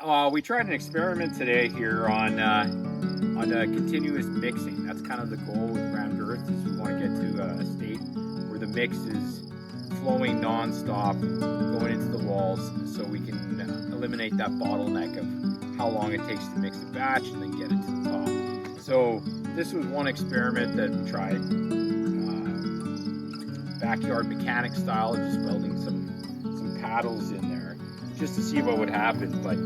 We tried an experiment today here on continuous mixing. That's kind of the goal with rammed earth. Is we want to get to a state where the mix is flowing non-stop, going into the walls, so we can eliminate that bottleneck of how long it takes to mix the batch and then get it to the top. So this was one experiment that we tried, backyard mechanic style, just welding some paddles in there just to see what would happen. But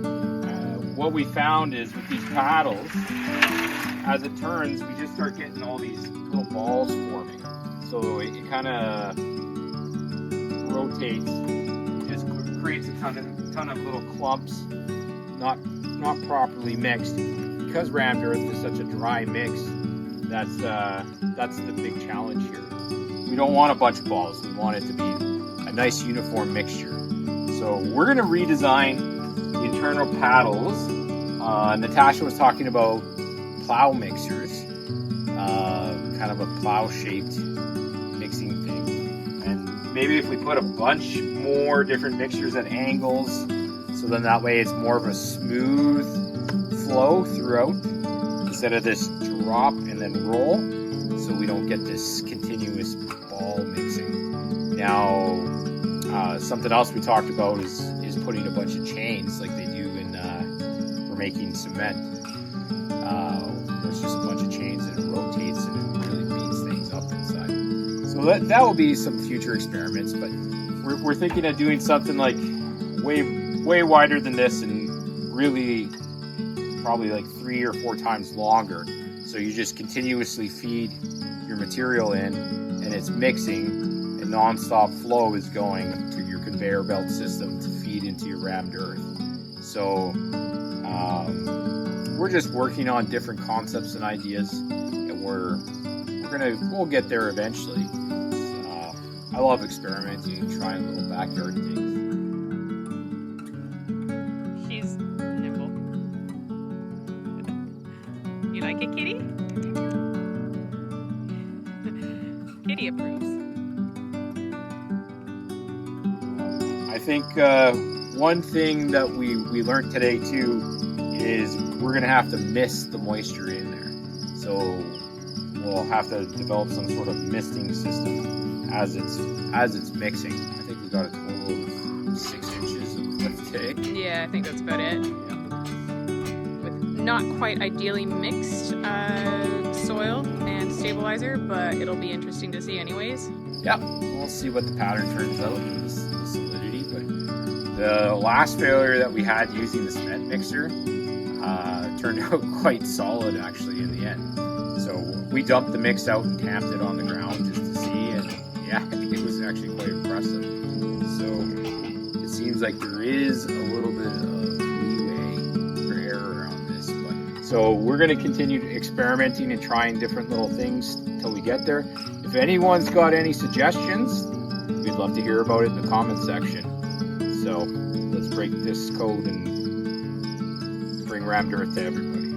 what we found is with these paddles, as it turns, we just start getting all these little balls forming. So it kind of rotates, just creates a ton of little clumps, not properly mixed. Because rammed earth is such a dry mix, that's the big challenge here. We don't want a bunch of balls. We want it to be a nice uniform mixture. So we're going to redesign the internal paddles. Natasha was talking about plow mixers, kind of a plow-shaped mixing thing. And maybe if we put a bunch more different mixtures at angles, so then that way it's more of a smooth flow throughout instead of this drop and then roll, so we don't get this continuous ball mixing. Now, something else we talked about is putting a bunch of chains like they do for making cement. There's just a bunch of chains and it rotates and it really beats things up inside. So that will be some future experiments, but we're thinking of doing something like way wider than this and really probably like 3 or 4 times longer. So you just continuously feed your material in and it's mixing, and non-stop flow is going to your conveyor belt system to feed into your rammed earth. So we're just working on different concepts and ideas, and we'll get there eventually. I love experimenting and trying little backyard things. She's nimble. You like it, Kitty? Kitty approves. I think one thing that we learned today too is we're going to have to mist the moisture in there. So we'll have to develop some sort of misting system as it's mixing. I think we got a total of 6 inches of lift today. Yeah, I think that's about it. With not quite ideally mixed soil and stabilizer, but it'll be interesting to see anyways. Yeah, we'll see what the pattern turns out and the solidity. But the last failure that we had using the cement mixer turned out quite solid actually in the end. So we dumped the mix out and tamped it on the ground just to see, and yeah, it was actually quite impressive. So it seems like there is a little bit of leeway for error around this. So we're going to continue experimenting and trying different little things until we get there. If anyone's got any suggestions, we'd love to hear about it in the comment section. So let's break this code and bring rammed earth to everybody.